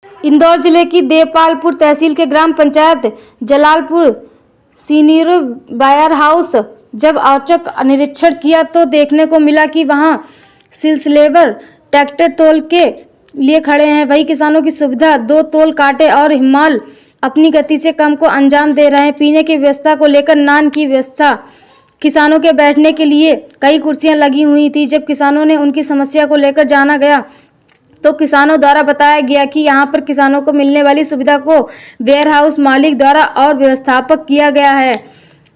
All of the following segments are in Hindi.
इंदौर जिले की देवपालपुर तहसील के ग्राम panchayat Jalalpur senior warehouse जब औचक निरीक्षण किया तो देखने को मिला कि वहां सिलसिलेवर ट्रैक्टर तोल के लिए खड़े हैं। वही किसानों की सुविधा दो तोल कांटे और हिमाल अपनी गति से काम को अंजाम दे रहे हैं। पीने की व्यवस्था को लेकर नान की व्यवस्था, किसानों के बैठने के लिए कई कुर्सियां लगी हुई थी। जब किसानों ने उनकी समस्या को लेकर जाना गया तो किसानों द्वारा बताया गया कि यहां पर किसानों को मिलने वाली सुविधा को वेयर हाउस मालिक द्वारा और व्यवस्थापक किया गया है।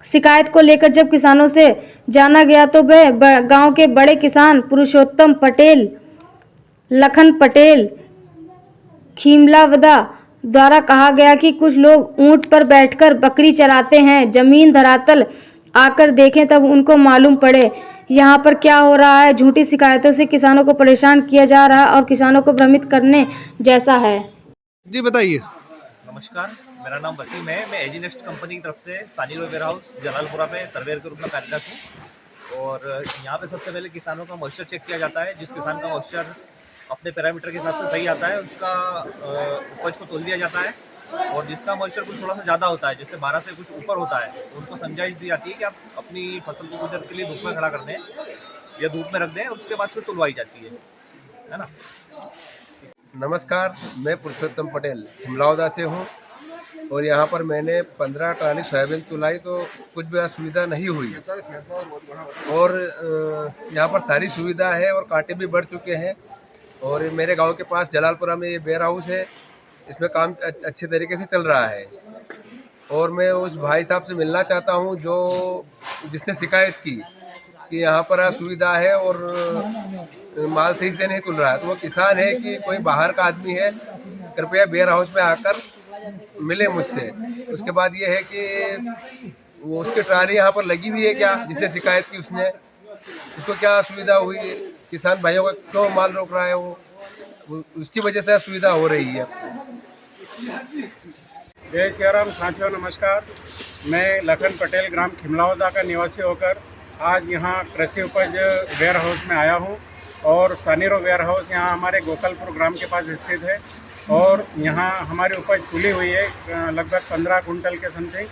शिकायत को लेकर जब किसानों से जाना गया तो वह गांव के बड़े किसान पुरुषोत्तम पटेल, लखन पटेल, खीमलावदा द्वारा कहा गया कि कुछ लोग ऊंट पर बैठकर बकरी चराते हैं। जमीन धरातल आकर देखें तब उनको मालूम पड़े यहाँ पर क्या हो रहा है। झूठी शिकायतों से किसानों को परेशान किया जा रहा है और किसानों को भ्रमित करने जैसा है। जी बताइए। नमस्कार, मेरा नाम वसीम है। मैं एजीनेस्ट कंपनी की तरफ से सानीरो वेयर हाउस जलालपुरा में सर्वेयर के रूप में कार्यरत हूँ। और यहाँ पे सबसे पहले किसानों का मॉइस्चर चेक किया जाता है। जिस किसान का मॉइस्चर अपने पैरामीटर के हिसाब से सही आता है उसका उपज को तोल दिया जाता है। और जिसका मॉइस्चर कुछ थोड़ा सा ज़्यादा होता है, जैसे 12 से कुछ ऊपर होता है, उनको समझाइश दी जाती है कि आप अपनी फसल को कुछ देर के लिए धूप में खड़ा कर दें या धूप में रख दें और उसके बाद फिर तुलवाई जाती है ना। नमस्कार, मैं पुरुषोत्तम पटेल हिमलावदा से हूँ और यहाँ पर मैंने 15 ट्राली सोयाबीन तुलाई तो कुछ भी सुविधा नहीं हुई। और यहाँ पर सारी सुविधा है और कांटे भी बढ़ चुके हैं। और मेरे गांव के पास जलालपुरा में ये वेयर हाउस है, इसमें काम अच्छे तरीके से चल रहा है। और मैं उस भाई साहब से मिलना चाहता हूँ जिसने शिकायत की कि यहाँ पर सुविधा है और माल सही से नहीं तुल रहा है। तो वो किसान है कि कोई बाहर का आदमी है, कृपया वेयर हाउस में आकर मिले मुझसे। उसके बाद ये है कि वो उसकी ट्राली यहाँ पर लगी हुई है क्या, जिसने शिकायत की उसने, उसको क्या सुविधा हुई, किसान भाइयों का क्यों माल रोक रहा है, वो उसकी वजह से सुविधा हो रही है। जय सियाराम साथियों, नमस्कार। मैं लखन पटेल ग्राम खिमलावदा का निवासी होकर आज यहाँ कृषि उपज वेयर हाउस में आया हूँ। और सानीरो वेयर हाउस यहाँ हमारे गोकलपुर ग्राम के पास स्थित है। और यहाँ हमारी उपज तुली हुई है लगभग 15 कुंटल के समथिंग।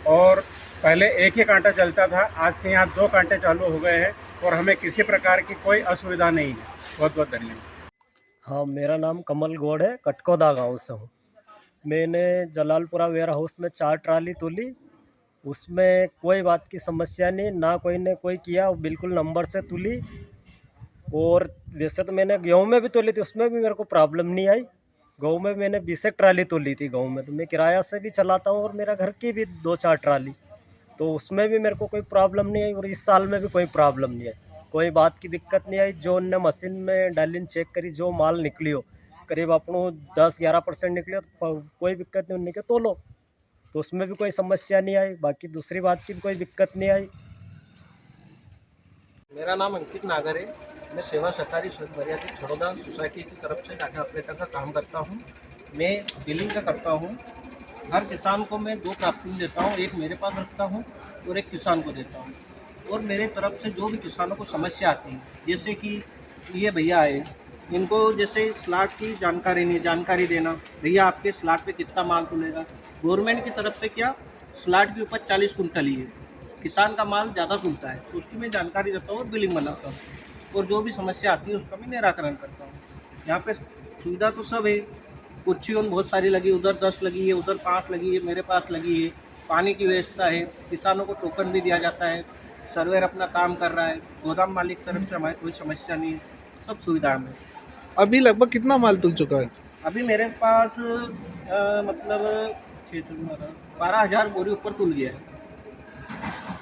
और पहले एक ही कांटा चलता था, आज से यहाँ 2 कांटे चालू हो गए हैं और हमें किसी प्रकार की कोई असुविधा नहीं है। बहुत बहुत धन्यवाद। हाँ, मेरा नाम कमल गौड़ है, कटकोदा गांव से हूँ। मैंने जलालपुरा वेयर हाउस में 4 ट्राली तोली, उसमें कोई बात की समस्या नहीं, ना कोई ने कोई किया, बिल्कुल नंबर से तुली। और वैसे तो मैंने गेहूँ में भी तोली थी, उसमें भी मेरे को प्रॉब्लम नहीं आई। गाँव में मैंने 20 ट्राली तोली थी। गाँव में तो मैं किराया से भी चलाता हूँ और मेरा घर की भी 2-4 ट्राली, तो उसमें भी मेरे को कोई प्रॉब्लम नहीं आई। और इस साल में भी कोई प्रॉब्लम नहीं आई, कोई बात की दिक्कत नहीं आई। जो उनने मशीन में डालिन चेक करी, जो माल निकली हो करीब अपनों 10-11% निकली हो तो कोई दिक्कत नहीं, उनके तोलो, तो उसमें भी कोई समस्या नहीं आई। बाकी दूसरी बात की भी कोई दिक्कत नहीं आई। मेरा नाम अंकित नागर है। मैं सेवा सहकारी मर्यादित छड़ौदा सोसाइटी की तरफ से डाटा ऑपरेटर का काम करता हूं। मैं बिलिंग का करता हूं। हर किसान को मैं 2 प्राप्ति देता हूं, एक मेरे पास रखता हूं और एक किसान को देता हूं। और मेरे तरफ से जो भी किसानों को समस्या आती है, जैसे कि ये भैया आए, इनको जैसे स्लाट की जानकारी नहीं, जानकारी देना, भैया आपके स्लाट पे कितना माल तुलेगा। गवर्नमेंट की तरफ से क्या स्लाट की उपज 40 कुंटल ही है, किसान का माल ज़्यादा तुलता है, तो उसकी मैं जानकारी देता हूँ और बिलिंग बनाता हूँ। और जो भी समस्या आती है उसका मैं निराकरण करता हूँ। यहाँ पे सुविधा तो सब है, कुर्सियों बहुत सारी लगी, उधर 10 लगी है, उधर 5 लगी है, मेरे पास लगी है। पानी की व्यवस्था है, किसानों को टोकन भी दिया जाता है, सर्वेयर अपना काम कर रहा है, गोदाम मालिक तरफ से हमारी कोई समस्या नहीं है, सब सुविधा है। अभी लगभग कितना माल तुल चुका है? अभी मेरे पास मतलब 12,000 बोरी ऊपर तुल गया है।